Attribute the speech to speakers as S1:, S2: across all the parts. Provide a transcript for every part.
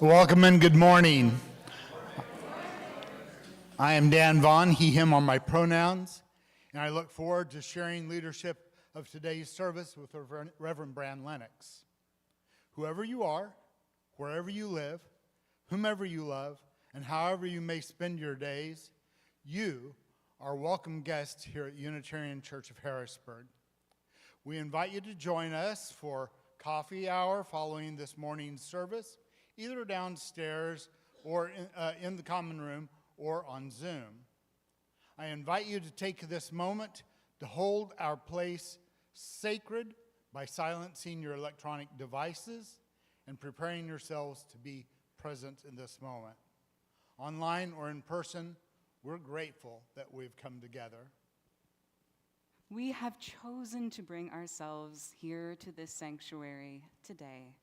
S1: Welcome and good morning. I am Dan Vaughn. He, him are my pronouns, and I look forward to sharing leadership of today's service with Reverend Bran Lennox. Whoever you are, wherever you live, whomever you love, and however you may spend your days, you are welcome guests here at Unitarian Church of Harrisburg. We invite you to join us for coffee hour following this morning's service, either downstairs or in the common room or on Zoom. I invite you to take this moment to hold our place sacred by silencing your electronic devices and preparing yourselves to be present in this moment. Online or in person, we're grateful that we've come together.
S2: We have chosen to bring ourselves here to this sanctuary today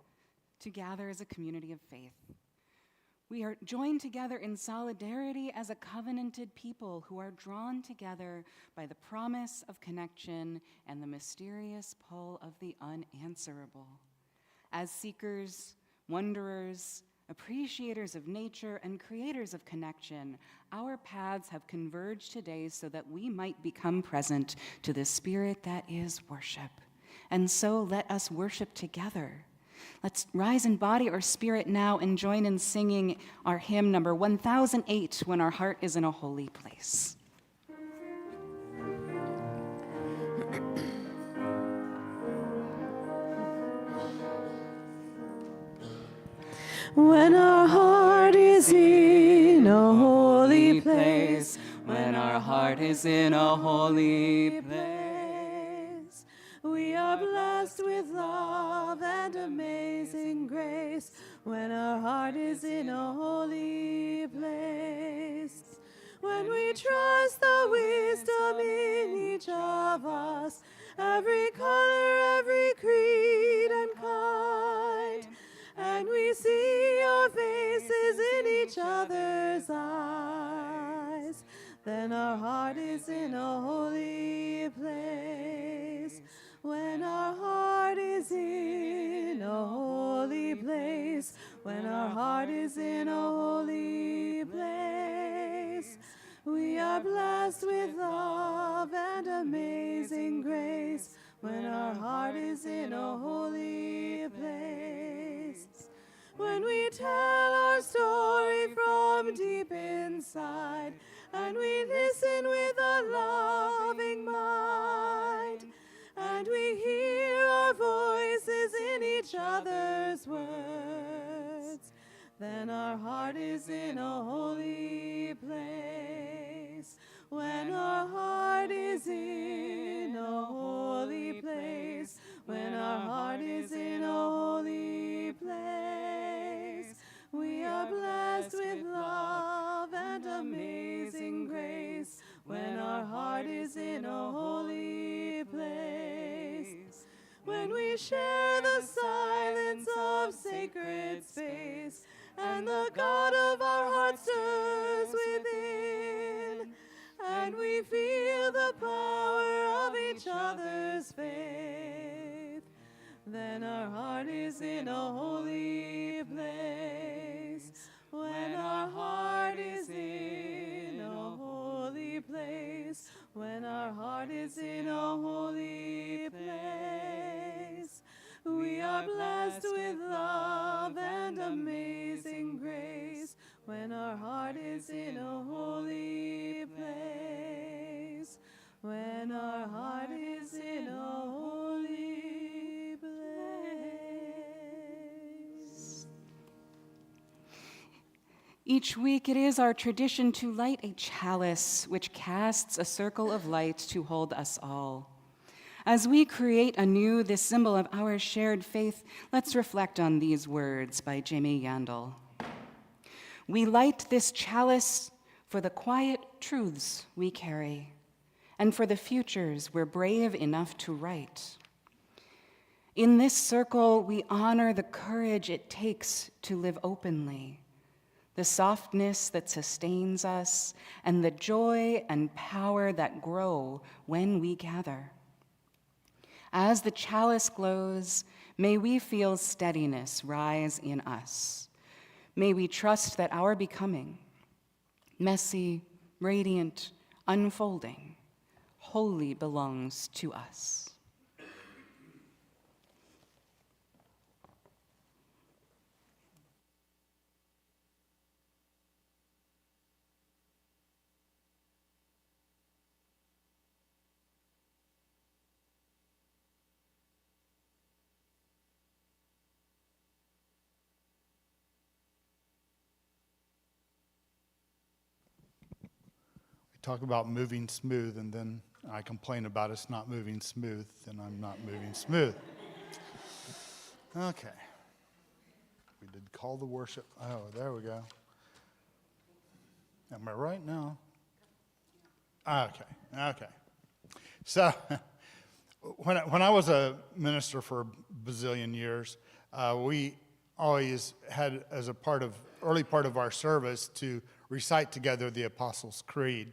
S2: to gather as a community of faith. We are joined together in solidarity as a covenanted people who are drawn together by the promise of connection and the mysterious pull of the unanswerable. As seekers, wanderers, appreciators of nature, and creators of connection, our paths have converged today so that we might become present to the spirit that is worship. And so let us worship together. Let's rise in body or spirit now and join in singing our hymn number 1008, When Our Heart is in a Holy Place.
S3: When our heart is in a holy place, when our heart is in a holy place, we are blessed with love and amazing grace. When our heart is in a holy place, when we trust the wisdom in each of us, every color, every creed and kind, and we see our faces in each other's eyes, then our heart is in a holy place. When our heart is in a holy place, when our heart is in a holy place, we are blessed with love and amazing grace. When our heart is in a holy place, when we tell our story from deep inside, and we listen with a loving mind, and we hear our voices in each other's words, then our heart is in a holy place. When our heart is in a holy place, when our heart is in a holy place, we are blessed with love and amazing grace. When our heart is in a holy place, when we share the silence of sacred space, and the God of our hearts stirs within, and we feel the power of each other's faith, then our heart is in a holy place. When our heart is in a holy place, when our heart is in a holy place, we are blessed with love and amazing grace. When our heart is in a holy place, when our heart is in a holy place.
S2: Each week it is our tradition to light a chalice which casts a circle of light to hold us all. As we create anew this symbol of our shared faith, let's reflect on these words by Jamie Yandel. We light this chalice for the quiet truths we carry, and for the futures we're brave enough to write. In this circle, we honor the courage it takes to live openly, the softness that sustains us, and the joy and power that grow when we gather. As the chalice glows, may we feel steadiness rise in us. May we trust that our becoming, messy, radiant, unfolding, wholly belongs to us.
S1: Talk about moving smooth, and then I complain about it's not moving smooth, and I'm not moving smooth. Okay. We did call the worship. Oh, there we go. Am I right now? Okay. So, when I was a minister for a bazillion years, we always had as a early part of our service to recite together the Apostles' Creed.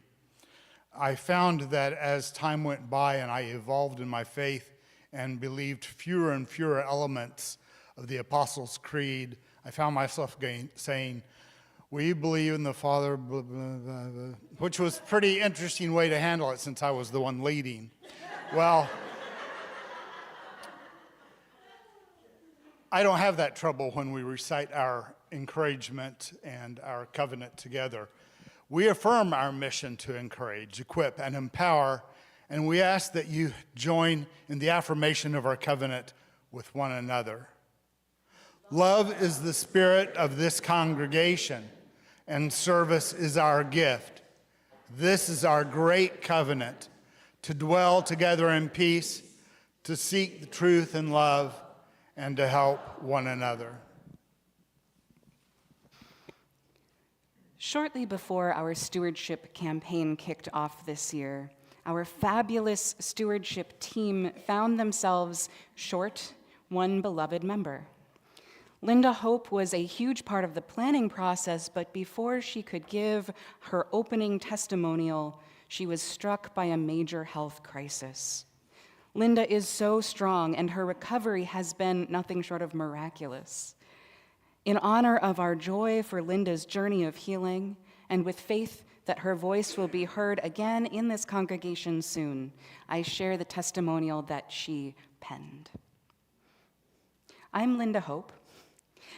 S1: I found that as time went by and I evolved in my faith and believed fewer and fewer elements of the Apostles' Creed, I found myself saying, "We believe in the Father," blah, blah, blah, blah, which was a pretty interesting way to handle it since I was the one leading. Well, I don't have that trouble when we recite our encouragement and our covenant together. We affirm our mission to encourage, equip, and empower, and we ask that you join in the affirmation of our covenant with one another. Love is the spirit of this congregation, and service is our gift. This is our great covenant, to dwell together in peace, to seek the truth in love, and to help one another.
S2: Shortly before our stewardship campaign kicked off this year, our fabulous stewardship team found themselves short one beloved member. Linda Hope was a huge part of the planning process, but before she could give her opening testimonial, she was struck by a major health crisis. Linda is so strong, and her recovery has been nothing short of miraculous. In honor of our joy for Linda's journey of healing, and with faith that her voice will be heard again in this congregation soon, I share the testimonial that she penned. I'm Linda Hope,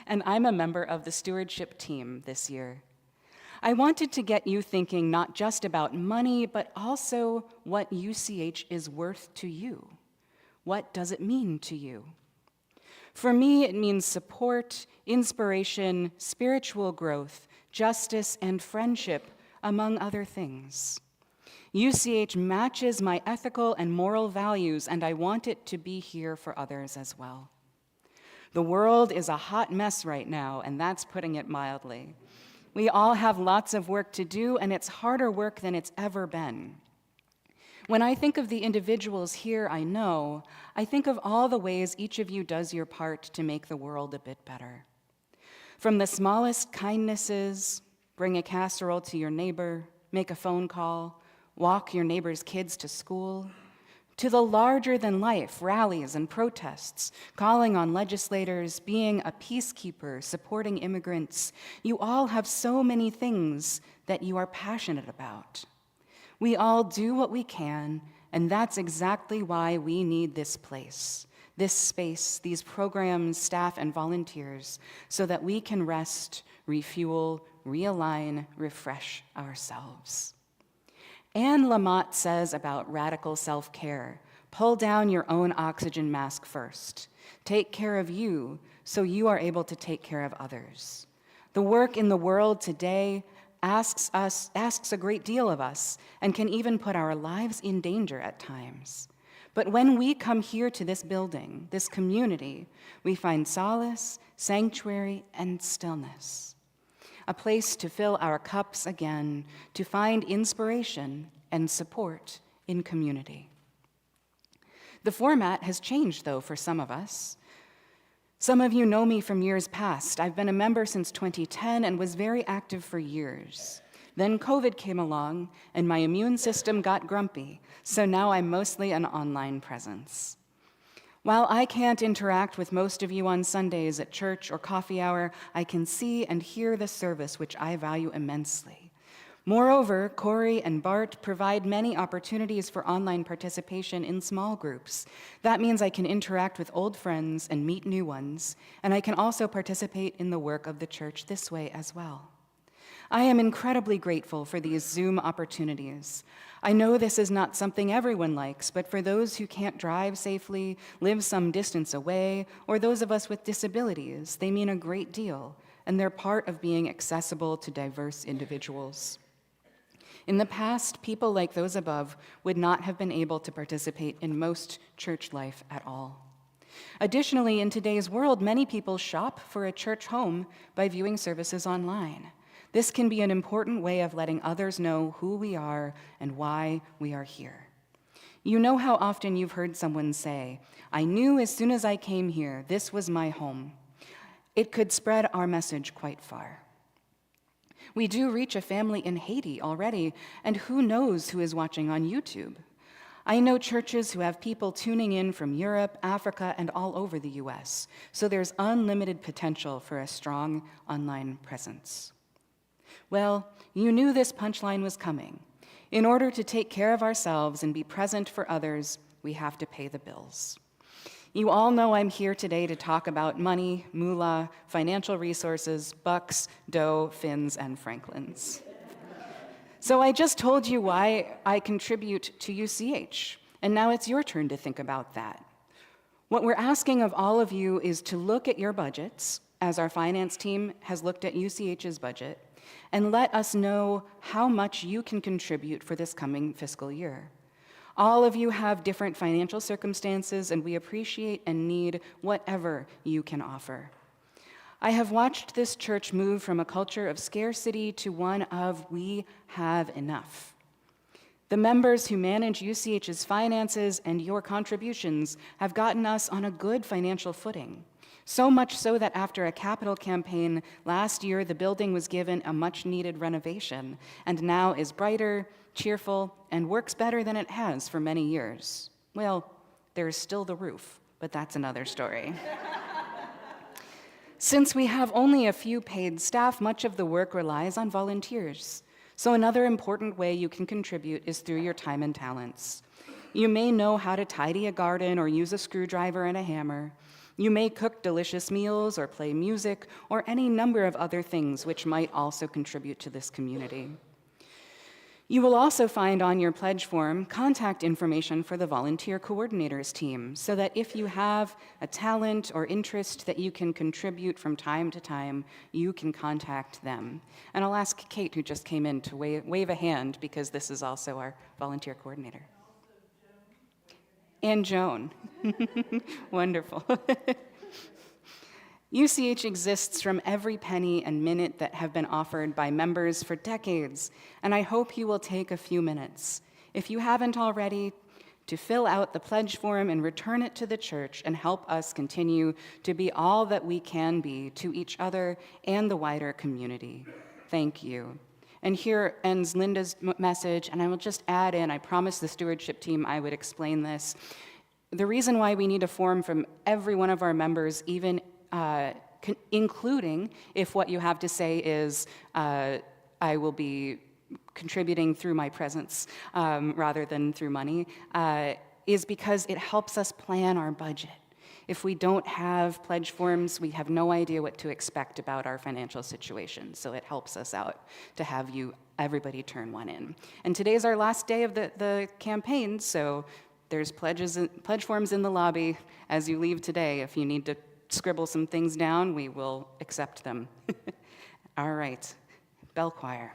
S2: and I'm a member of the stewardship team this year. I wanted to get you thinking not just about money, but also what UCH is worth to you. What does it mean to you? For me, it means support, inspiration, spiritual growth, justice, and friendship, among other things. UCH matches my ethical and moral values, and I want it to be here for others as well. The world is a hot mess right now, and that's putting it mildly. We all have lots of work to do, and it's harder work than it's ever been. When I think of the individuals here I think of all the ways each of you does your part to make the world a bit better. From the smallest kindnesses, bring a casserole to your neighbor, make a phone call, walk your neighbor's kids to school, to the larger-than-life rallies and protests, calling on legislators, being a peacekeeper, supporting immigrants. You all have so many things that you are passionate about. We all do what we can, and that's exactly why we need this place, this space, these programs, staff, and volunteers, so that we can rest, refuel, realign, refresh ourselves. Anne Lamott says about radical self-care, pull down your own oxygen mask first. Take care of you so you are able to take care of others. The work in the world today asks a great deal of us and can even put our lives in danger at times. But when we come here to this building, this community, we find solace, sanctuary, and stillness. A place to fill our cups again, to find inspiration and support in community. The format has changed, though, for some of us. Some of you know me from years past. I've been a member since 2010 and was very active for years. Then COVID came along, and my immune system got grumpy, so now I'm mostly an online presence. While I can't interact with most of you on Sundays at church or coffee hour, I can see and hear the service, which I value immensely. Moreover, Corey and Bart provide many opportunities for online participation in small groups. That means I can interact with old friends and meet new ones, and I can also participate in the work of the church this way as well. I am incredibly grateful for these Zoom opportunities. I know this is not something everyone likes, but for those who can't drive safely, live some distance away, or those of us with disabilities, they mean a great deal, and they're part of being accessible to diverse individuals. In the past, people like those above would not have been able to participate in most church life at all. Additionally, in today's world, many people shop for a church home by viewing services online. This can be an important way of letting others know who we are and why we are here. You know how often you've heard someone say, "I knew as soon as I came here, this was my home." It could spread our message quite far. We do reach a family in Haiti already, and who knows who is watching on YouTube. I know churches who have people tuning in from Europe, Africa, and all over the US, so there's unlimited potential for a strong online presence. Well, you knew this punchline was coming. In order to take care of ourselves and be present for others, we have to pay the bills. You all know I'm here today to talk about money, moolah, financial resources, bucks, dough, fins, and franklins. So I just told you why I contribute to UCH, and now it's your turn to think about that. What we're asking of all of you is to look at your budgets, as our finance team has looked at UCH's budget, and let us know how much you can contribute for this coming fiscal year. All of you have different financial circumstances, and we appreciate and need whatever you can offer. I have watched this church move from a culture of scarcity to one of we have enough. The members who manage UCH's finances and your contributions have gotten us on a good financial footing. So much so that after a capital campaign last year, the building was given a much-needed renovation and now is brighter, cheerful, and works better than it has for many years. Well, there is still the roof, but that's another story. Since we have only a few paid staff, much of the work relies on volunteers. So another important way you can contribute is through your time and talents. You may know how to tidy a garden or use a screwdriver and a hammer. You may cook delicious meals or play music or any number of other things which might also contribute to this community. You will also find on your pledge form contact information for the volunteer coordinators team, so that if you have a talent or interest that you can contribute from time to time, you can contact them. And I'll ask Kate, who just came in, to wave a hand, because this is also our volunteer coordinator. And Joan. Wonderful. UCH exists from every penny and minute that have been offered by members for decades, and I hope you will take a few minutes, if you haven't already, to fill out the pledge form and return it to the church and help us continue to be all that we can be to each other and the wider community. Thank you. And here ends Linda's message, and I will just add in, I promised the stewardship team I would explain this. The reason why we need a form from every one of our members, even including if what you have to say is, I will be contributing through my presence rather than through money, is because it helps us plan our budget. If we don't have pledge forms, we have no idea what to expect about our financial situation, so it helps us out to have everybody turn one in. And today's our last day of the campaign, so there's pledge forms in the lobby as you leave today. If you need to scribble some things down, we will accept them. All right, bell choir.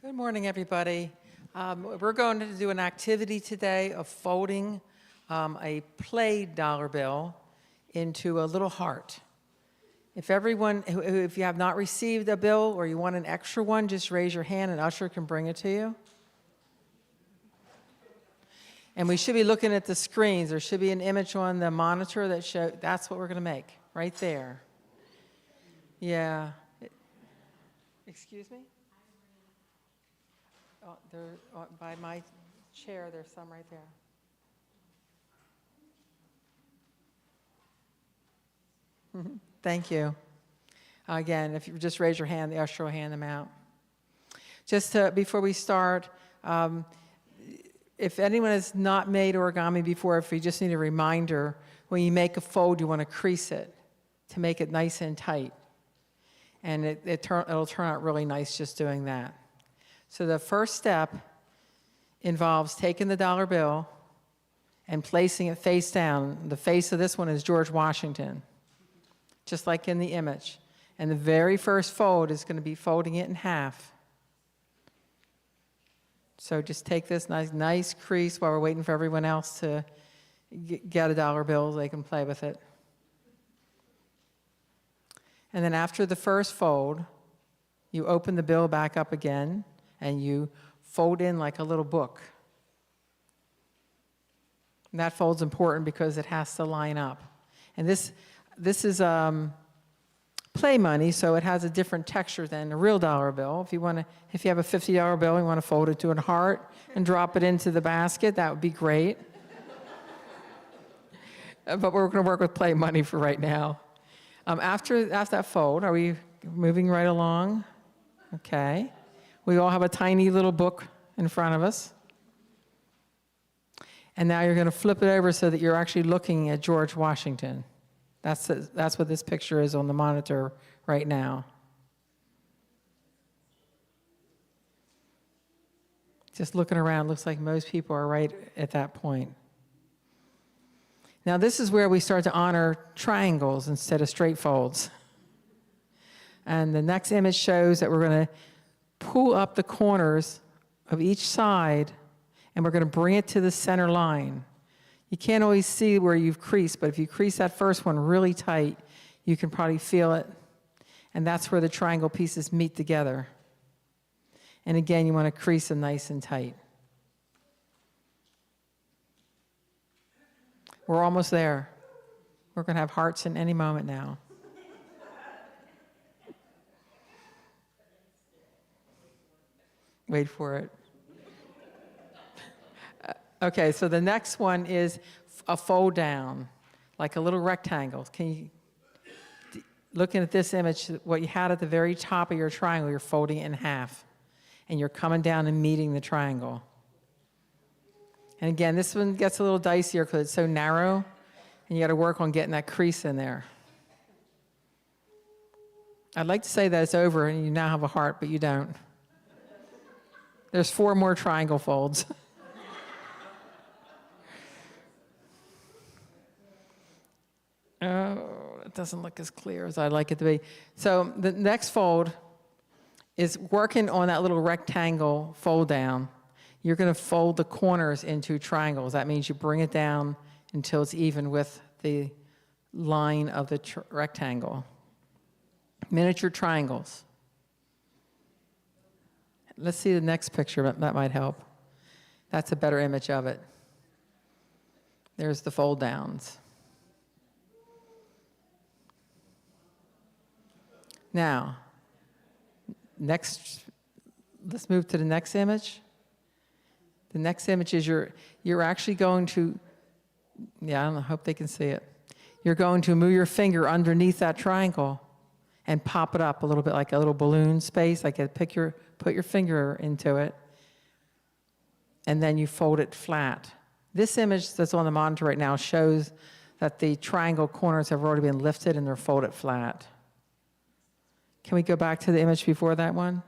S4: Good morning, everybody. We're going to do an activity today of folding a play dollar bill into a little heart. If if you have not received a bill or you want an extra one, just raise your hand and usher can bring it to you. And we should be looking at the screens. There should be an image on the monitor that shows, that's what we're going to make, right there. Yeah. Excuse me? Oh, there, by my chair, there's some right there. Thank you. Again, if you just raise your hand, the usher will hand them out. Before we start, if anyone has not made origami before, if you just need a reminder, when you make a fold, you want to crease it to make it nice and tight. And it'll turn out really nice just doing that. So the first step involves taking the dollar bill and placing it face down. The face of this one is George Washington, just like in the image. And the very first fold is going to be folding it in half. So just take this nice crease while we're waiting for everyone else to get a dollar bill so they can play with it. And then after the first fold, you open the bill back up again and you fold in like a little book. And that fold's important because it has to line up. And this is play money, so it has a different texture than a real dollar bill. If you have a $50 bill, you want to fold it to a heart and drop it into the basket, that would be great. But we're going to work with play money for right now. After that fold, are we moving right along? Okay. We all have a tiny little book in front of us. And now you're going to flip it over so that you're actually looking at George Washington. That's what this picture is on the monitor right now. Just looking around, looks like most people are right at that point. Now this is where we start to honor triangles instead of straight folds. And the next image shows that we're going to pull up the corners of each side and we're going to bring it to the center line. You can't always see where you've creased, but if you crease that first one really tight, you can probably feel it. And that's where the triangle pieces meet together. And again, you want to crease them nice and tight. We're almost there. We're going to have hearts in any moment now. Wait for it. Okay, so the next one is a fold down, like a little rectangle. Looking at this image, what you had at the very top of your triangle, you're folding it in half. And you're coming down and meeting the triangle. And again, this one gets a little dicier because it's so narrow, and you got to work on getting that crease in there. I'd like to say that it's over and you now have a heart, but you don't. There's 4 more triangle folds. Oh, it doesn't look as clear as I'd like it to be. So the next fold is working on that little rectangle fold down. You're going to fold the corners into triangles. That means you bring it down until it's even with the line of the rectangle. Miniature triangles. Let's see the next picture. That might help. That's a better image of it. There's the fold downs. Now, let's move to the next image. The next image is you're actually going to, I don't know, I hope they can see it. You're going to move your finger underneath that triangle and pop it up a little bit like a little balloon space, like put your finger into it, and then you fold it flat. This image that's on the monitor right now shows that the triangle corners have already been lifted and they're folded flat. Can we go back to the image before that one?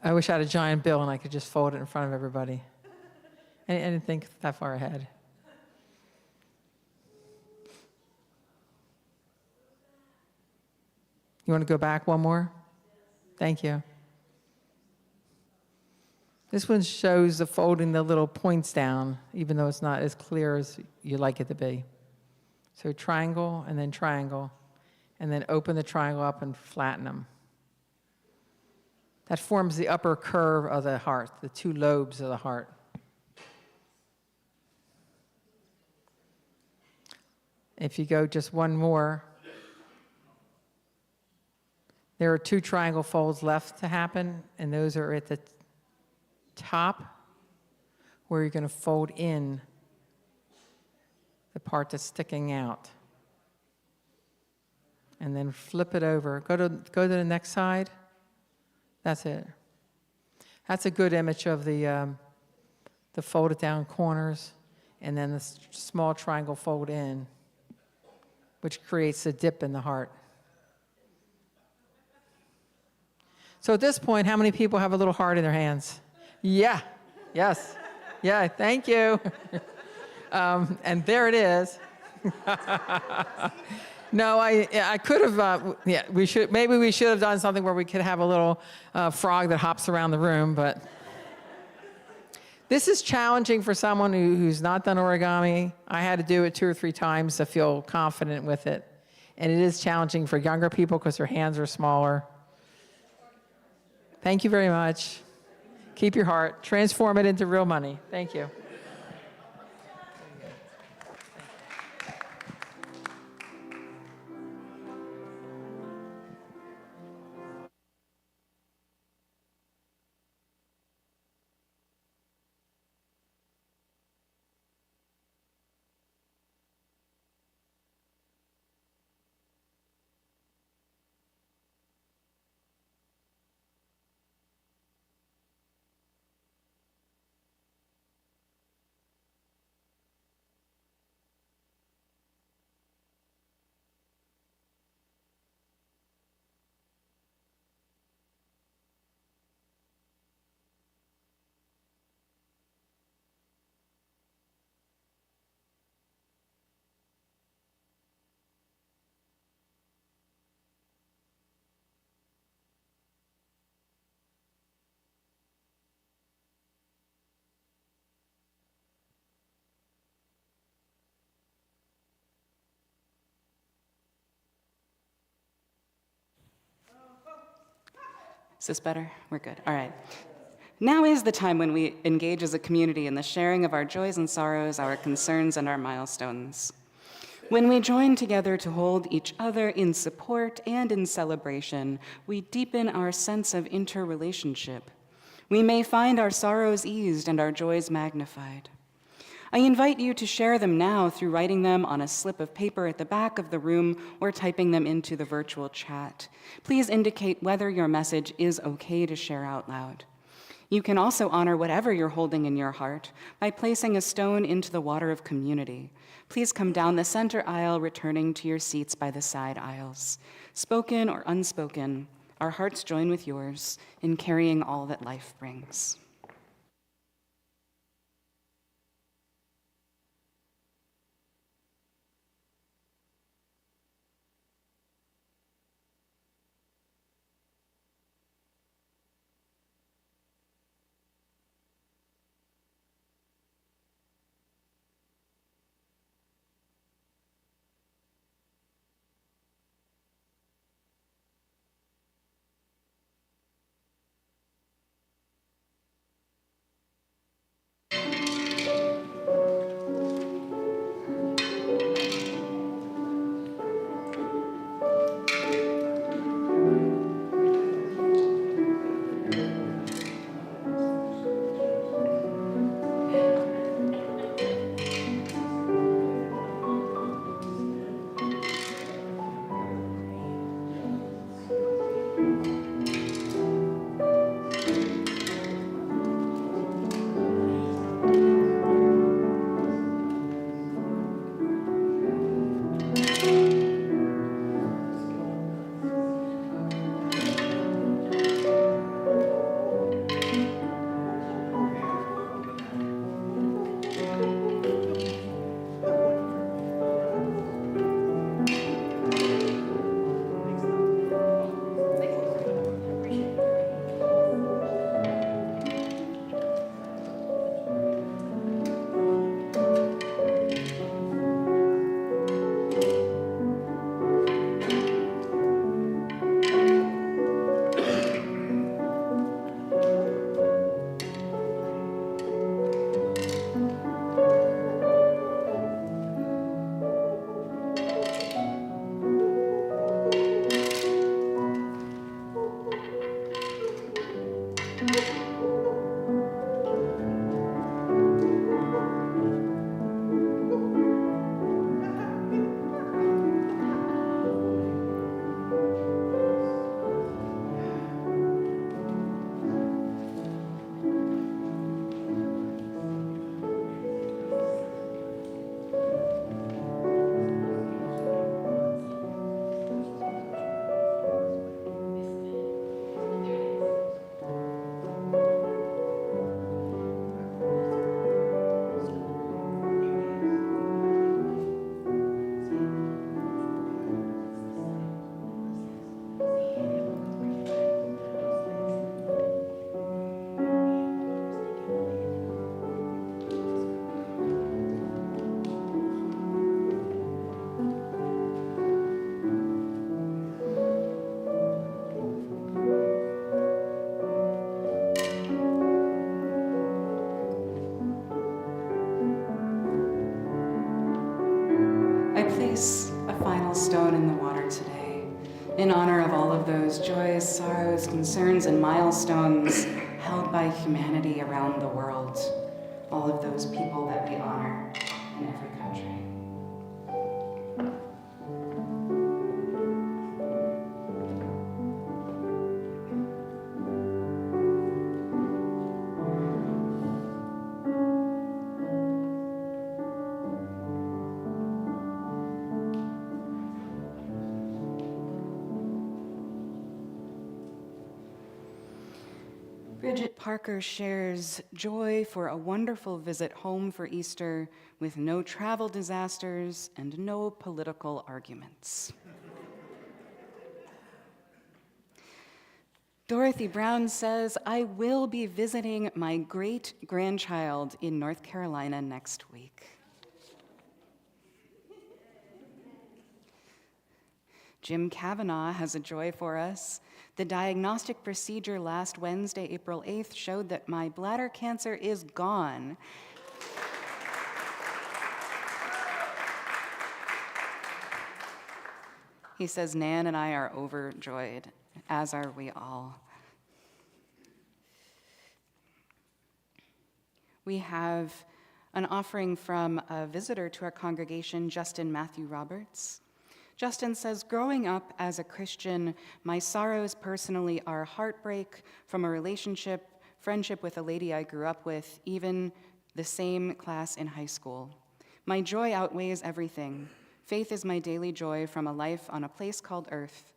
S4: I wish I had a giant bill and I could just fold it in front of everybody. I didn't think that far ahead. You want to go back one more? Thank you. This one shows the folding the little points down, even though it's not as clear as you like it to be. So triangle, and then open the triangle up and flatten them. That forms the upper curve of the heart, the two lobes of the heart. If you go just one more, there are two triangle folds left to happen, and those are at the top where you're going to fold in the part that's sticking out. And then flip it over. Go to the next side. That's it. That's a good image of the folded down corners, and then the small triangle fold in, which creates a dip in the heart. So at this point, how many people have a little heart in their hands? Yeah, yes, yeah, thank you. And there it is. No, I could have, maybe we should have done something where we could have a little frog that hops around the room, but this is challenging for someone who's not done origami. I had to do it 2 or 3 times to feel confident with it. And it is challenging for younger people because their hands are smaller. Thank you very much. Keep your heart. Transform it into real money. Thank you.
S2: Is this better? We're good. All right. Now is the time when we engage as a community in the sharing of our joys and sorrows, our concerns and our milestones. When we join together to hold each other in support and in celebration, we deepen our sense of interrelationship. We may find our sorrows eased and our joys magnified. I invite you to share them now through writing them on a slip of paper at the back of the room or typing them into the virtual chat. Please indicate whether your message is okay to share out loud. You can also honor whatever you're holding in your heart by placing a stone into the water of community. Please come down the center aisle, returning to your seats by the side aisles. Spoken or unspoken, our hearts join with yours in carrying all that life brings. I place a final stone in the water today in honor of all of those joys, sorrows, concerns, and milestones held by humanity around the world, all of those people that we honor in every country. Bridget Parker shares joy for a wonderful visit home for Easter with no travel disasters and no political arguments. Dorothy Brown says, I will be visiting my great-grandchild in North Carolina next week. Jim Kavanaugh has a joy for us. The diagnostic procedure last Wednesday, April 8th, showed that my bladder cancer is gone. He says, Nan and I are overjoyed, as are we all. We have an offering from a visitor to our congregation, Justin Matthew Roberts. Justin says, growing up as a Christian, my sorrows personally are heartbreak from a friendship with a lady I grew up with, even the same class in high school. My joy outweighs everything. Faith is my daily joy from a life on a place called Earth.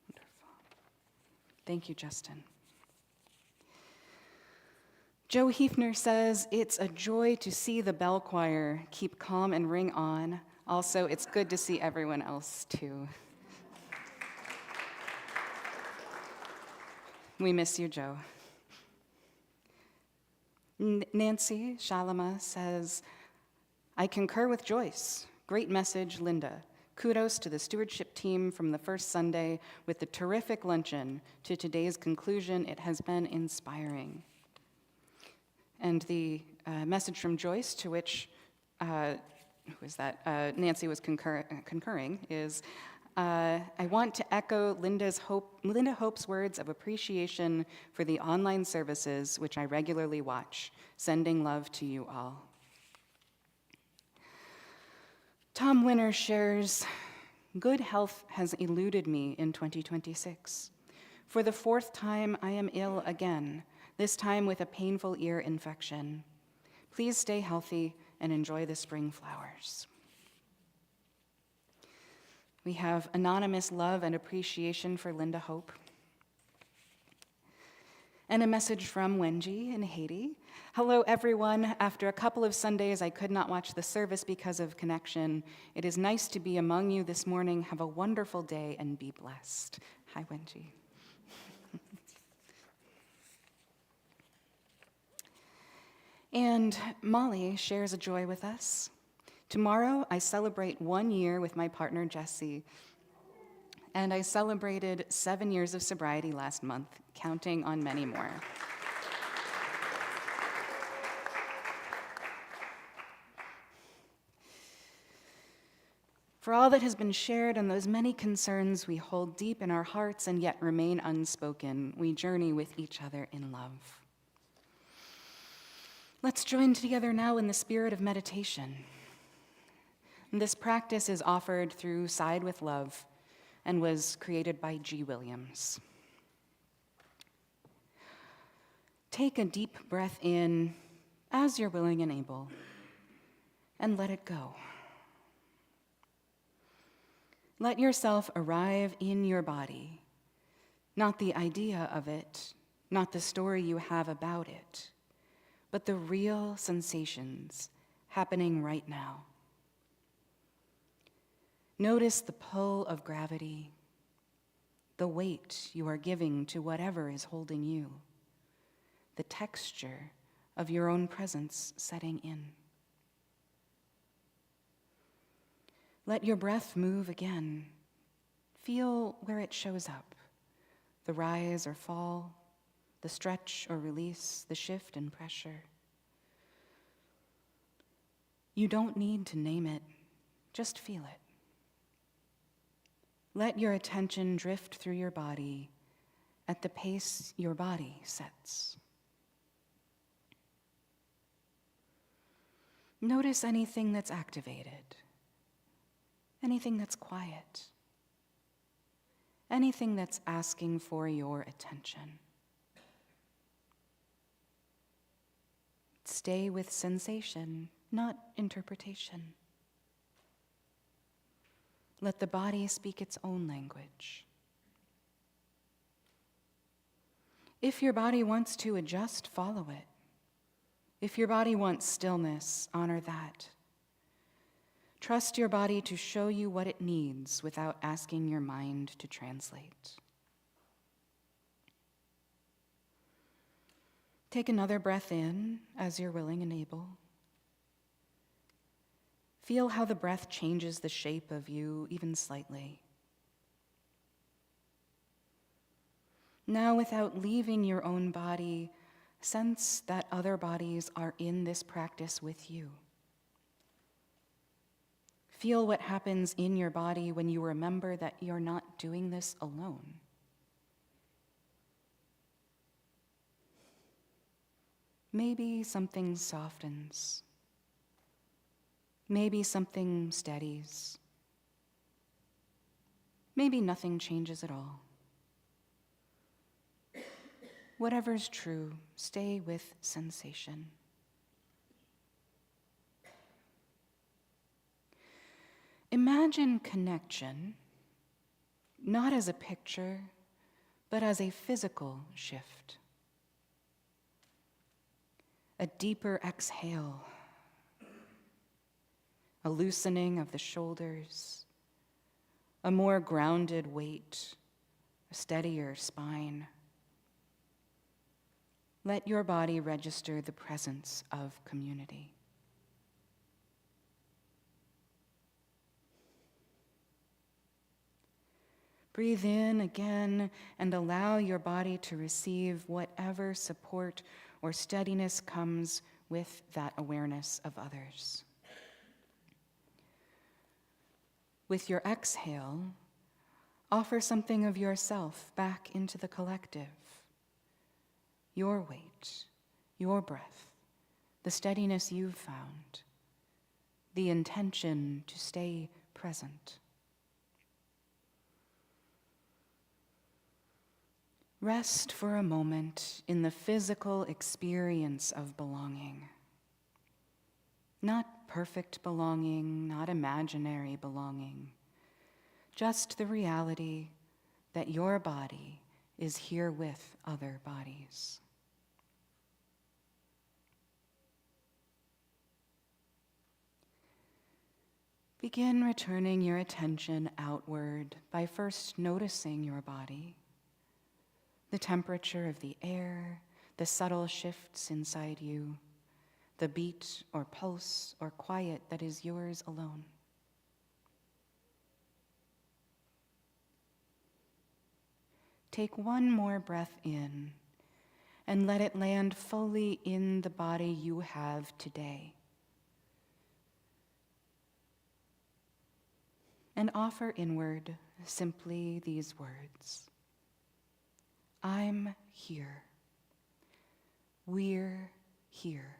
S2: Wonderful. Thank you, Justin. Joe Hefner says, it's a joy to see the bell choir keep calm and ring on. Also, it's good to see everyone else, too. We miss you, Joe. Nancy Shalama says, I concur with Joyce. Great message, Linda. Kudos to the stewardship team from the first Sunday with the terrific luncheon to today's conclusion. It has been inspiring. And the message from Joyce, to which, Nancy was concurring, is, I want to echo Linda Hope's words of appreciation for the online services, which I regularly watch. Sending love to you all. Tom Winner shares, good health has eluded me in 2026. For the fourth time, I am ill again, this time with a painful ear infection. Please stay healthy and enjoy the spring flowers. We have anonymous love and appreciation for Linda Hope. And a message from Wenji in Haiti. Hello, everyone. After a couple of Sundays, I could not watch the service because of connection. It is nice to be among you this morning. Have a wonderful day and be blessed. Hi, Wenji. And Molly shares a joy with us. Tomorrow, I celebrate 1 year with my partner, Jesse. And I celebrated 7 years of sobriety last month, counting on many more. for all that has been shared and those many concerns we hold deep in our hearts and yet remain unspoken, we journey with each other in love. Let's join together now in the spirit of meditation. This practice is offered through Side with Love and was created by G. Williams. Take a deep breath in as you're willing and able, and let it go. Let yourself arrive in your body, not the idea of it, not the story you have about it, but the real sensations happening right now. Notice the pull of gravity, the weight you are giving to whatever is holding you, the texture of your own presence setting in. Let your breath move again. Feel where it shows up, the rise or fall, the stretch or release, the shift and pressure. You don't need to name it, just feel it. Let your attention drift through your body at the pace your body sets. Notice anything that's activated, anything that's quiet, anything that's asking for your attention. Stay with sensation, not interpretation. Let the body speak its own language. If your body wants to adjust, follow it. If your body wants stillness, honor that. Trust your body to show you what it needs without asking your mind to translate. Take another breath in as you're willing and able. Feel how the breath changes the shape of you even slightly. Now, without leaving your own body, sense that other bodies are in this practice with you. Feel what happens in your body when you remember that you're not doing this alone. Maybe something softens. Maybe something steadies. Maybe nothing changes at all. Whatever's true, stay with sensation. Imagine connection, not as a picture, but as a physical shift. A deeper exhale, a loosening of the shoulders, a more grounded weight, a steadier spine. Let your body register the presence of community. Breathe in again and allow your body to receive whatever support or steadiness comes with that awareness of others. With your exhale, offer something of yourself back into the collective. Your weight, your breath, the steadiness you've found, the intention to stay present. Rest for a moment in the physical experience of belonging. Not perfect belonging, not imaginary belonging, just the reality that your body is here with other bodies. Begin returning your attention outward by first noticing your body, the temperature of the air, the subtle shifts inside you, the beat or pulse or quiet that is yours alone. Take one more breath in and let it land fully in the body you have today. and offer inward simply these words: I'm here. We're here.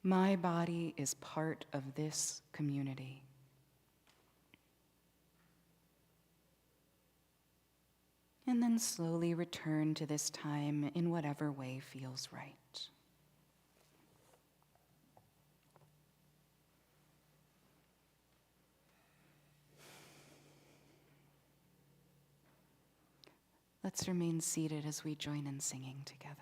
S2: My body is part of this community. And then slowly return to this time in whatever way feels right. Let's remain seated as we join in singing together.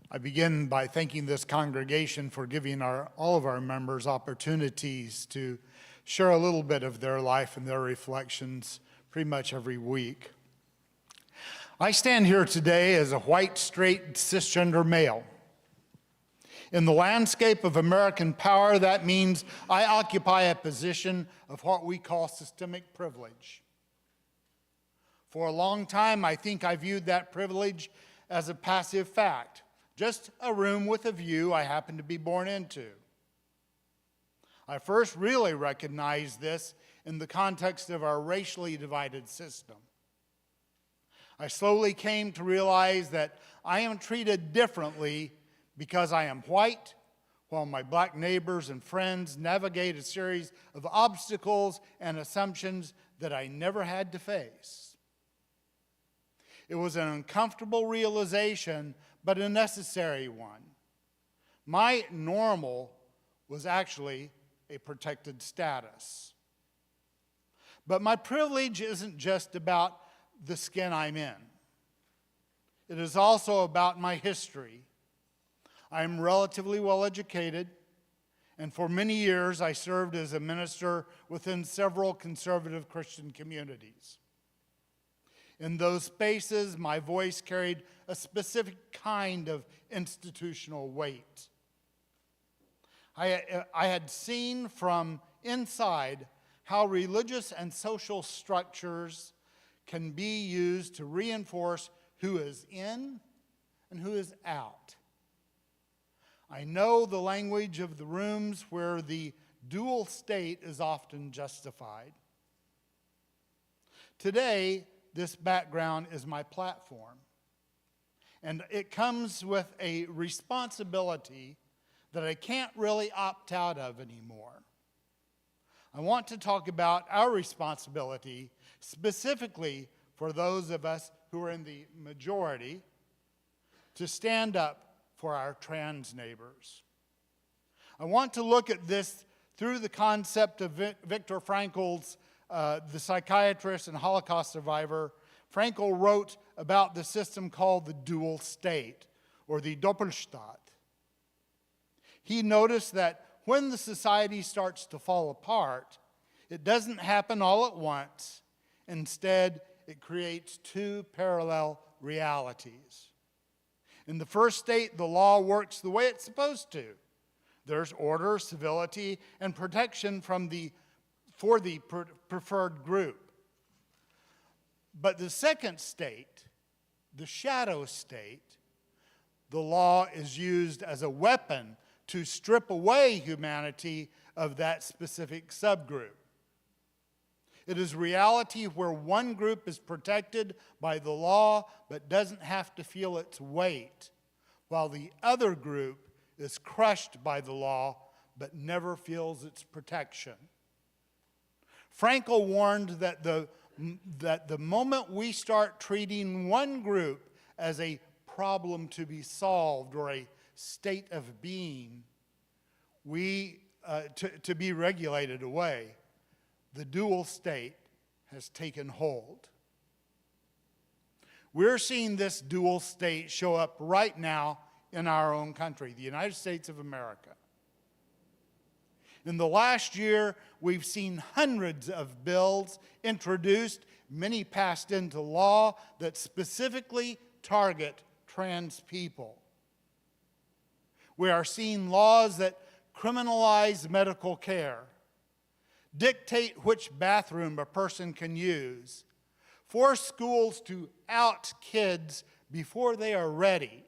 S1: I begin by thanking this congregation for giving all of our members opportunities to share a little bit of their life and their reflections pretty much every week. I stand here today as a white, straight, cisgender male. In the landscape of American power, that means I occupy a position of what we call systemic privilege. For a long time, I think I viewed that privilege as a passive fact. Just a room with a view I happen to be born into. I first really recognized this in the context of our racially divided system. I slowly came to realize that I am treated differently because I am white, while my black neighbors and friends navigate a series of obstacles and assumptions that I never had to face. It was an uncomfortable realization, but a necessary one. My normal was actually a protected status. But my privilege isn't just about the skin I'm in. It is also about my history. I'm relatively well educated, and for many years I served as a minister within several conservative Christian communities. In those spaces, my voice carried a specific kind of institutional weight. I had seen from inside how religious and social structures can be used to reinforce who is in and who is out. I know the language of the rooms where the dual state is often justified. Today, this background is my platform, and it comes with a responsibility that I can't really opt out of anymore. I want to talk about our responsibility specifically for those of us who are in the majority to stand up for our trans neighbors. I want to look at this through the concept of Viktor Frankl's the psychiatrist and Holocaust survivor. Frankl wrote about the system called the dual state, or the Doppelstaat. He noticed that when the society starts to fall apart, it doesn't happen all at once. Instead, it creates two parallel realities. In the first state, the law works the way it's supposed to. There's order, civility, and protection for the preferred group. But the second state, the shadow state, the law is used as a weapon to strip away humanity of that specific subgroup. It is reality where one group is protected by the law but doesn't have to feel its weight, while the other group is crushed by the law but never feels its protection. Frankel warned that the moment we start treating one group as a problem to be solved or a state of being, to be regulated away, the dual state has taken hold. We're seeing this dual state show up right now in our own country, the United States of America. In the last year, we've seen hundreds of bills introduced, many passed into law, that specifically target trans people. We are seeing laws that criminalize medical care, dictate which bathroom a person can use, force schools to out kids before they are ready,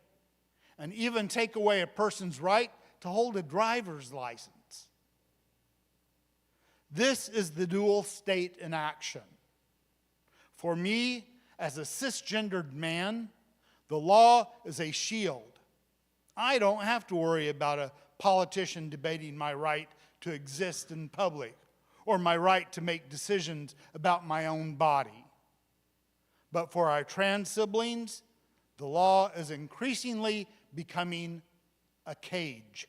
S1: and even take away a person's right to hold a driver's license. This is the dual state in action. For me, as a cisgendered man, the law is a shield. I don't have to worry about a politician debating my right to exist in public or my right to make decisions about my own body. But for our trans siblings, the law is increasingly becoming a cage.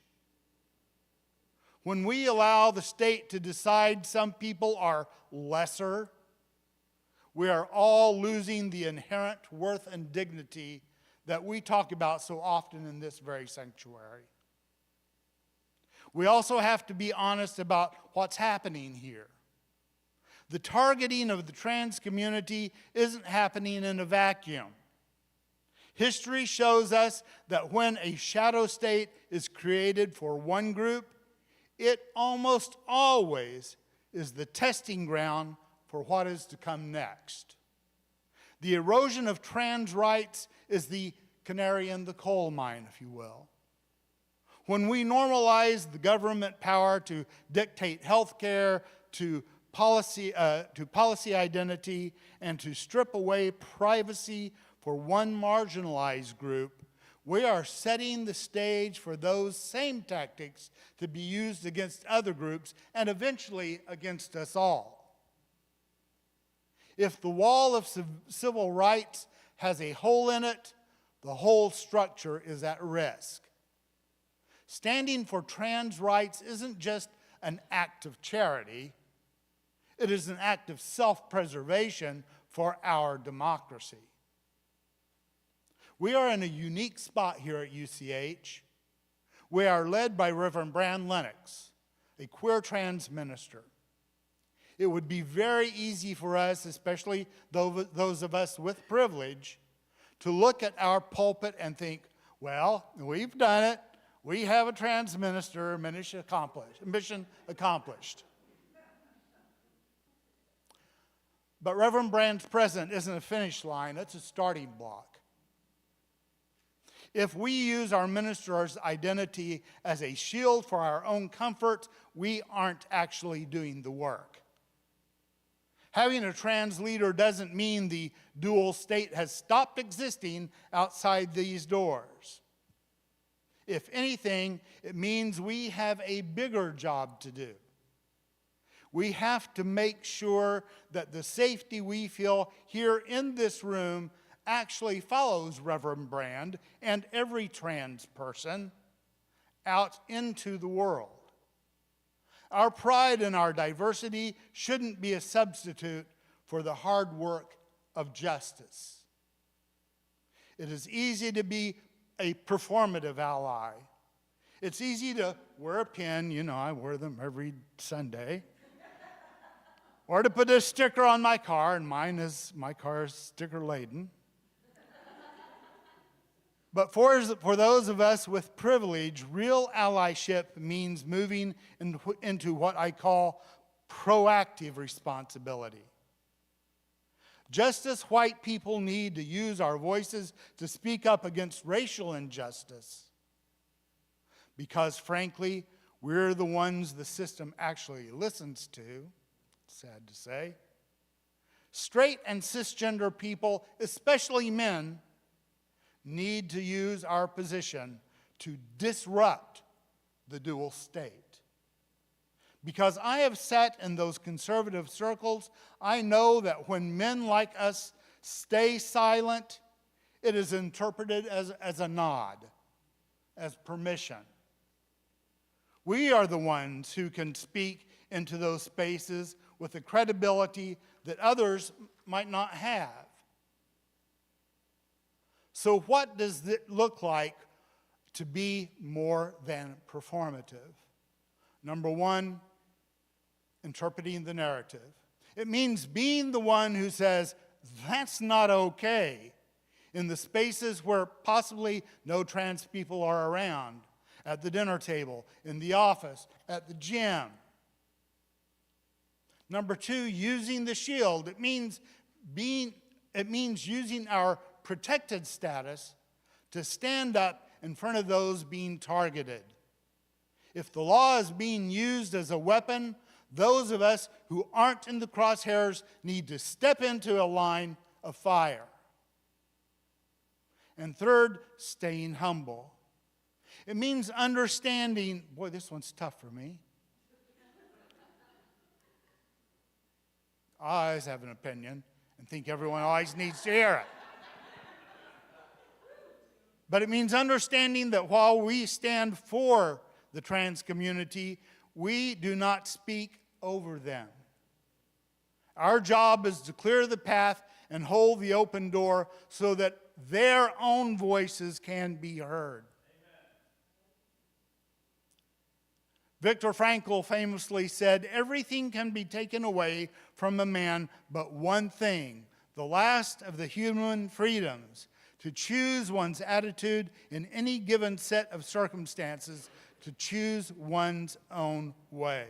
S1: When we allow the state to decide some people are lesser, we are all losing the inherent worth and dignity that we talk about so often in this very sanctuary. We also have to be honest about what's happening here. The targeting of the trans community isn't happening in a vacuum. History shows us that when a shadow state is created for one group, it almost always is the testing ground for what is to come next. The erosion of trans rights is the canary in the coal mine, if you will. When we normalize the government power to dictate health care, to policy identity, and to strip away privacy for one marginalized group, we are setting the stage for those same tactics to be used against other groups and eventually against us all. If the wall of civil rights has a hole in it, the whole structure is at risk. Standing for trans rights isn't just an act of charity, it is an act of self-preservation for our democracy. We are in a unique spot here at UCH. We are led by Reverend Bran Lennox, a queer trans minister. It would be very easy for us, especially those of us with privilege, to look at our pulpit and think, well, we've done it. We have a trans minister, mission accomplished. But Reverend Bran's present isn't a finish line, it's a starting block. If we use our minister's identity as a shield for our own comfort, we aren't actually doing the work. Having a trans leader doesn't mean the dual state has stopped existing outside these doors. If anything, it means we have a bigger job to do. We have to make sure that the safety we feel here in this room actually follows Reverend Brand and every trans person out into the world. Our pride in our diversity shouldn't be a substitute for the hard work of justice. It is easy to be a performative ally. It's easy to wear a pin, I wear them every Sunday. or to put a sticker on my car, and my car is sticker laden. But for those of us with privilege, real allyship means moving into what I call proactive responsibility. Just as white people need to use our voices to speak up against racial injustice, because frankly, we're the ones the system actually listens to, sad to say, straight and cisgender people, especially men, need to use our position to disrupt the dual state. Because I have sat in those conservative circles, I know that when men like us stay silent, it is interpreted as a nod, as permission. We are the ones who can speak into those spaces with the credibility that others might not have. So what does it look like to be more than performative? Number one, interpreting the narrative. It means being the one who says, that's not okay, in the spaces where possibly no trans people are around, at the dinner table, in the office, at the gym. Number two, using the shield. It means using our protected status to stand up in front of those being targeted. If the law is being used as a weapon, those of us who aren't in the crosshairs need to step into a line of fire. And third, staying humble. It means understanding, boy, this one's tough for me. I always have an opinion and think everyone always needs to hear it. But it means understanding that while we stand for the trans community, we do not speak over them. Our job is to clear the path and hold the open door so that their own voices can be heard. Viktor Frankl famously said, everything can be taken away from a man but one thing, the last of the human freedoms, to choose one's attitude in any given set of circumstances, to choose one's own way.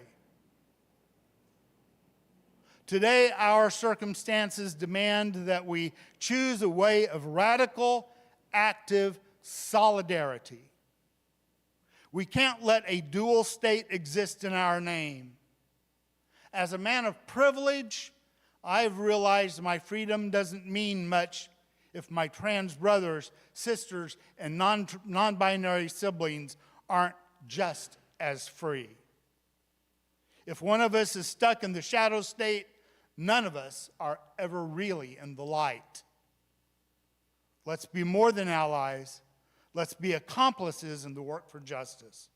S1: Today, our circumstances demand that we choose a way of radical, active solidarity. We can't let a dual state exist in our name. As a man of privilege, I've realized my freedom doesn't mean much if my trans brothers, sisters, and non-binary siblings aren't just as free. If one of us is stuck in the shadow state, none of us are ever really in the light. Let's be more than allies. Let's be accomplices in the work for justice.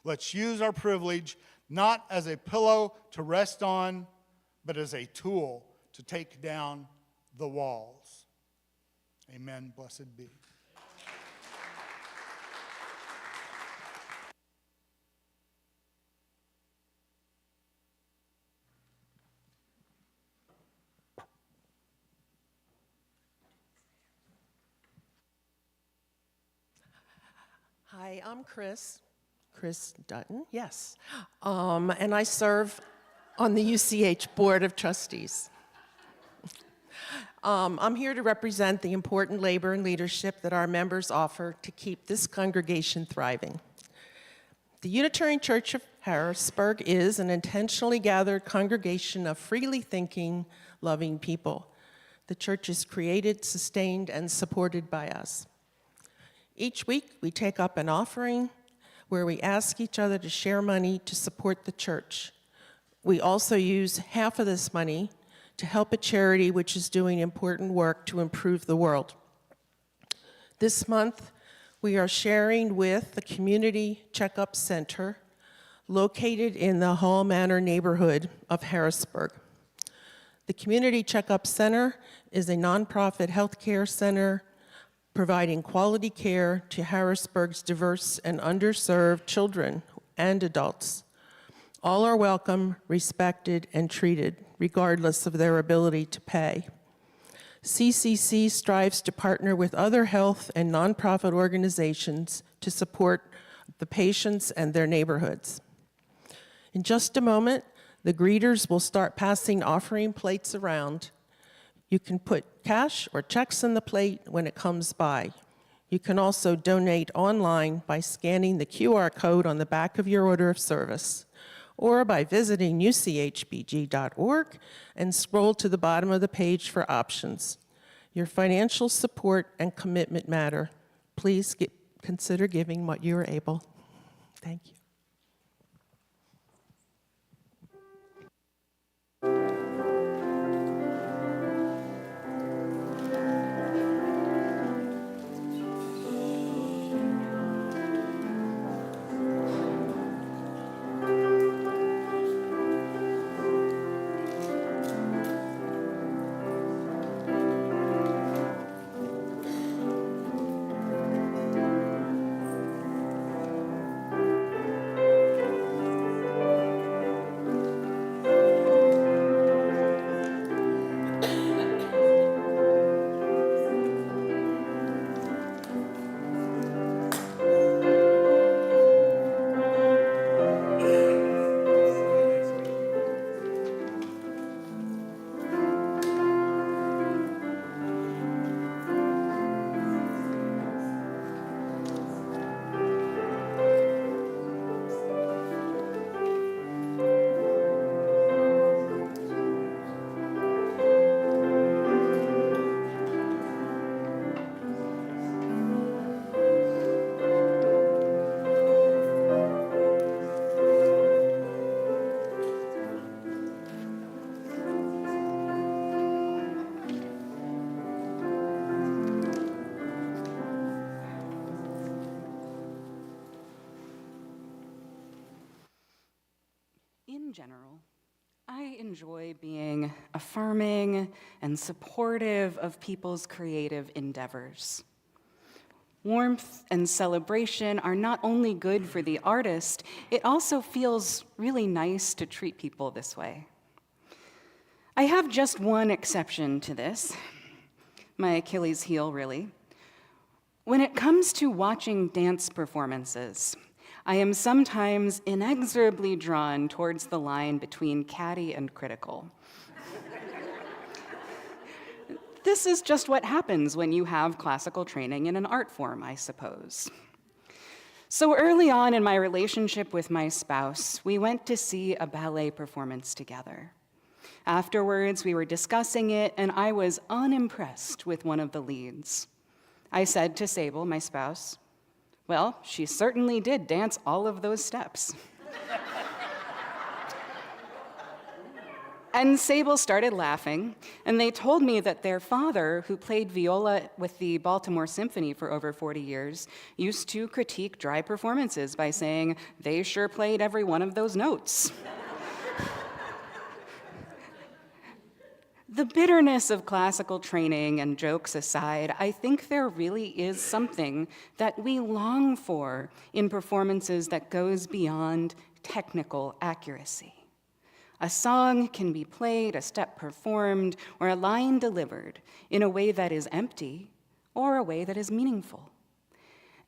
S1: Let's use our privilege not as a pillow to rest on, but as a tool to take down the walls. Amen. Blessed be.
S3: Hi, I'm Chris Dutton, yes. And I serve on the UCH Board of Trustees. I'm here to represent the important labor and leadership that our members offer to keep this congregation thriving. The Unitarian Church of Harrisburg is an intentionally gathered congregation of freely thinking, loving people. The church is created, sustained, and supported by us. Each week, we take up an offering where we ask each other to share money to support the church. We also use half of this money to help a charity which is doing important work to improve the world. This month, we are sharing with the Community Checkup Center located in the Hall Manor neighborhood of Harrisburg. The Community Checkup Center is a nonprofit healthcare center providing quality care to Harrisburg's diverse and underserved children and adults.
S5: All are welcome, respected, and treated, regardless of their ability to pay. CCC strives to partner with other health and nonprofit organizations to support the patients and their neighborhoods. In just a moment, the greeters will start passing offering plates around. You can put cash or checks in the plate when it comes by. You can also donate online by scanning the QR code on the back of your order of service, or by visiting uchbg.org and scroll to the bottom of the page for options. Your financial support and commitment matter. Please consider giving what you are able. Thank you.
S2: In general, I enjoy being affirming and supportive of people's creative endeavors. Warmth and celebration are not only good for the artist, it also feels really nice to treat people this way. I have just one exception to this, my Achilles heel, really. When it comes to watching dance performances, I am sometimes inexorably drawn towards the line between catty and critical. This is just what happens when you have classical training in an art form, I suppose. So early on in my relationship with my spouse, we went to see a ballet performance together. Afterwards, we were discussing it, and I was unimpressed with one of the leads. I said to Sable, my spouse, "Well, she certainly did dance all of those steps." And Sable started laughing, and they told me that their father, who played viola with the Baltimore Symphony for over 40 years, used to critique dry performances by saying, "They sure played every one of those notes." The bitterness of classical training and jokes aside, I think there really is something that we long for in performances that goes beyond technical accuracy. A song can be played, a step performed, or a line delivered in a way that is empty or a way that is meaningful.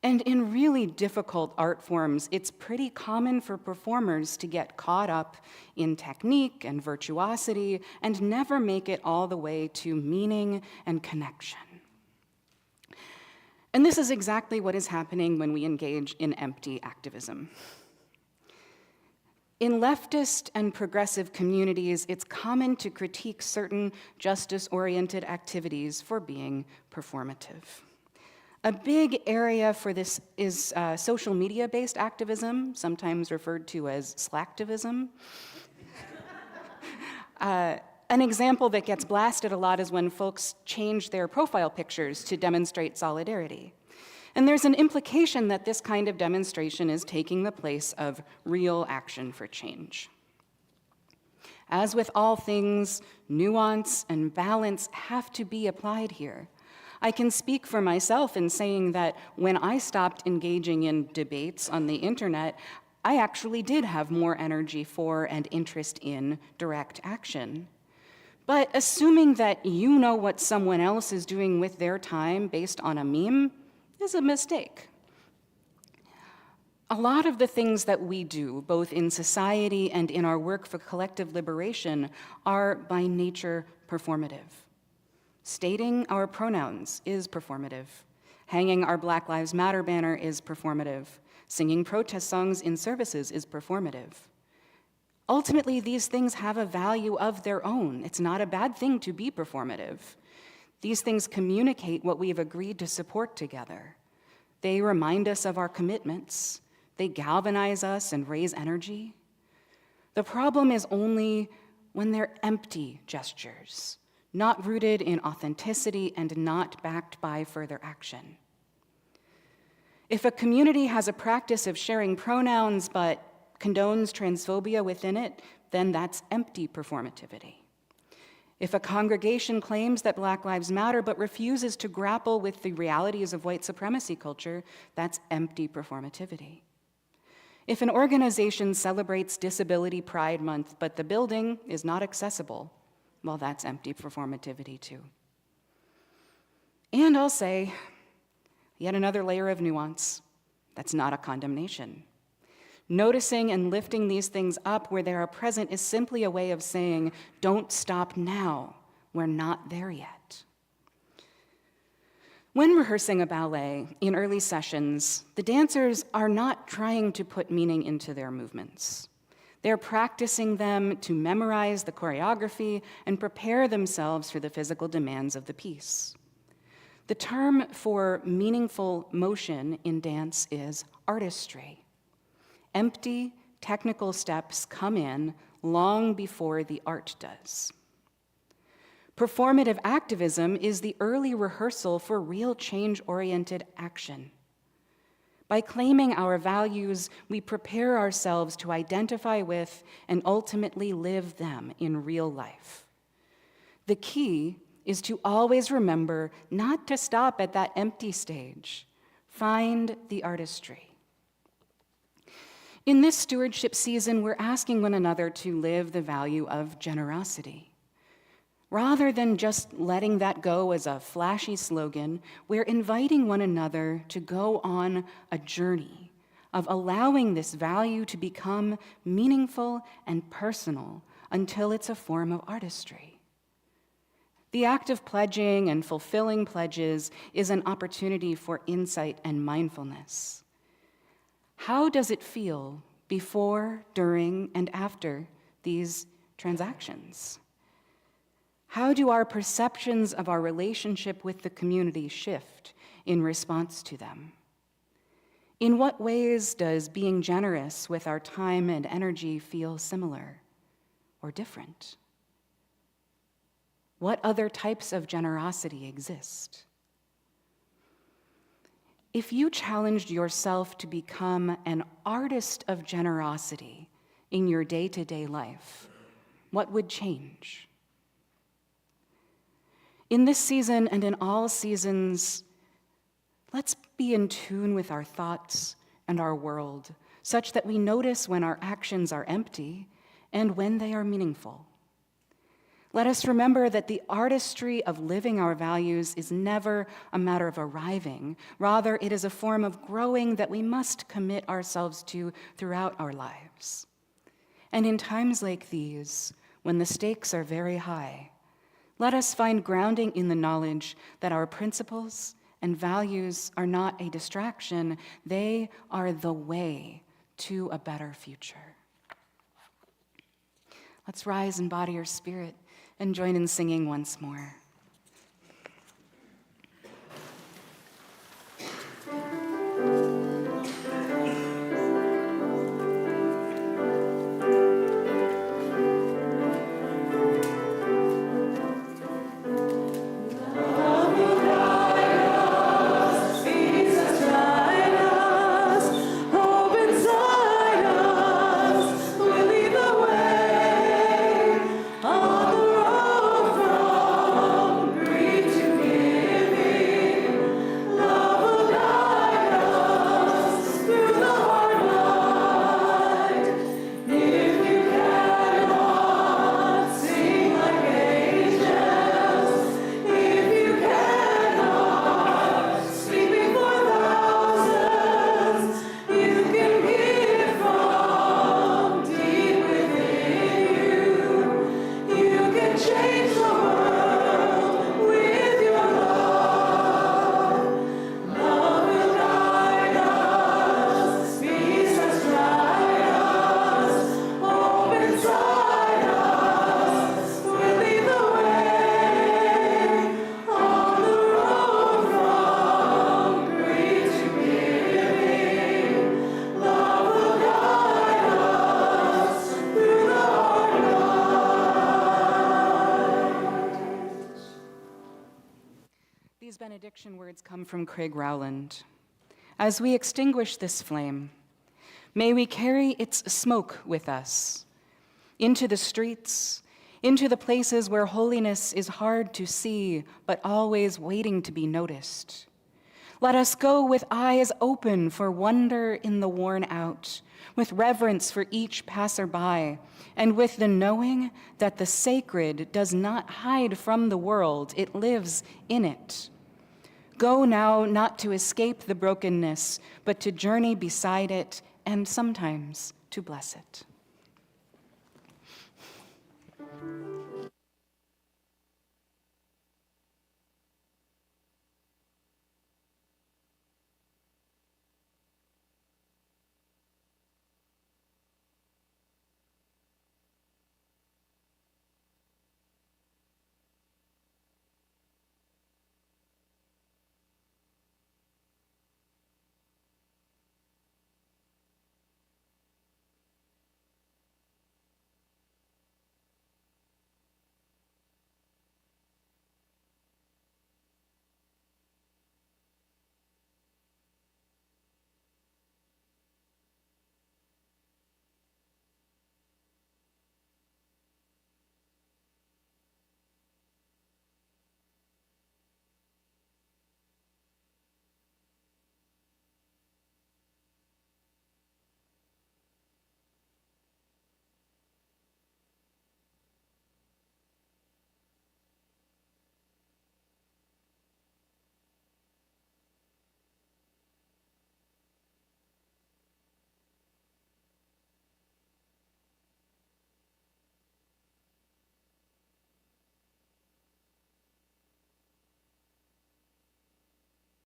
S2: And in really difficult art forms, it's pretty common for performers to get caught up in technique and virtuosity and never make it all the way to meaning and connection. And this is exactly what is happening when we engage in empty activism. In leftist and progressive communities, it's common to critique certain justice-oriented activities for being performative. A big area for this is social media-based activism, sometimes referred to as slacktivism. An example that gets blasted a lot is when folks change their profile pictures to demonstrate solidarity. And there's an implication that this kind of demonstration is taking the place of real action for change. As with all things, nuance and balance have to be applied here. I can speak for myself in saying that when I stopped engaging in debates on the internet, I actually did have more energy for and interest in direct action. But assuming that you know what someone else is doing with their time based on a meme is a mistake. A lot of the things that we do, both in society and in our work for collective liberation, are by nature performative. Stating our pronouns is performative. Hanging our Black Lives Matter banner is performative. Singing protest songs in services is performative. Ultimately, these things have a value of their own. It's not a bad thing to be performative. These things communicate what we've agreed to support together. They remind us of our commitments. They galvanize us and raise energy. The problem is only when they're empty gestures, not rooted in authenticity and not backed by further action. If a community has a practice of sharing pronouns but condones transphobia within it, then that's empty performativity. If a congregation claims that Black Lives Matter but refuses to grapple with the realities of white supremacy culture, that's empty performativity. If an organization celebrates Disability Pride Month but the building is not accessible, well, that's empty performativity too. And I'll say, yet another layer of nuance, that's not a condemnation. Noticing and lifting these things up where they are present is simply a way of saying, don't stop now, we're not there yet. When rehearsing a ballet in early sessions, the dancers are not trying to put meaning into their movements. They're practicing them to memorize the choreography and prepare themselves for the physical demands of the piece. The term for meaningful motion in dance is artistry. Empty, technical steps come in long before the art does. Performative activism is the early rehearsal for real change-oriented action. By claiming our values, we prepare ourselves to identify with and ultimately live them in real life. The key is to always remember not to stop at that empty stage. Find the artistry. In this stewardship season, we're asking one another to live the value of generosity. Rather than just letting that go as a flashy slogan, we're inviting one another to go on a journey of allowing this value to become meaningful and personal until it's a form of artistry. The act of pledging and fulfilling pledges is an opportunity for insight and mindfulness. How does it feel before, during, and after these transactions? How do our perceptions of our relationship with the community shift in response to them? In what ways does being generous with our time and energy feel similar or different? What other types of generosity exist? If you challenged yourself to become an artist of generosity in your day-to-day life, what would change? In this season and in all seasons, let's be in tune with our thoughts and our world, such that we notice when our actions are empty and when they are meaningful. Let us remember that the artistry of living our values is never a matter of arriving. Rather, it is a form of growing that we must commit ourselves to throughout our lives. And in times like these, when the stakes are very high, let us find grounding in the knowledge that our principles and values are not a distraction, they are the way to a better future. Let's rise in body or spirit and join in singing once more.
S3: On the road from
S2: Benediction words come from Craig Rowland. As we extinguish this flame, may we carry its smoke with us into the streets, into the places where holiness is hard to see, but always waiting to be noticed. Let us go with eyes open for wonder in the worn out, with reverence for each passerby, and with the knowing that the sacred does not hide from the world, it lives in it. Go now not to escape the brokenness, but to journey beside it, and sometimes to bless it.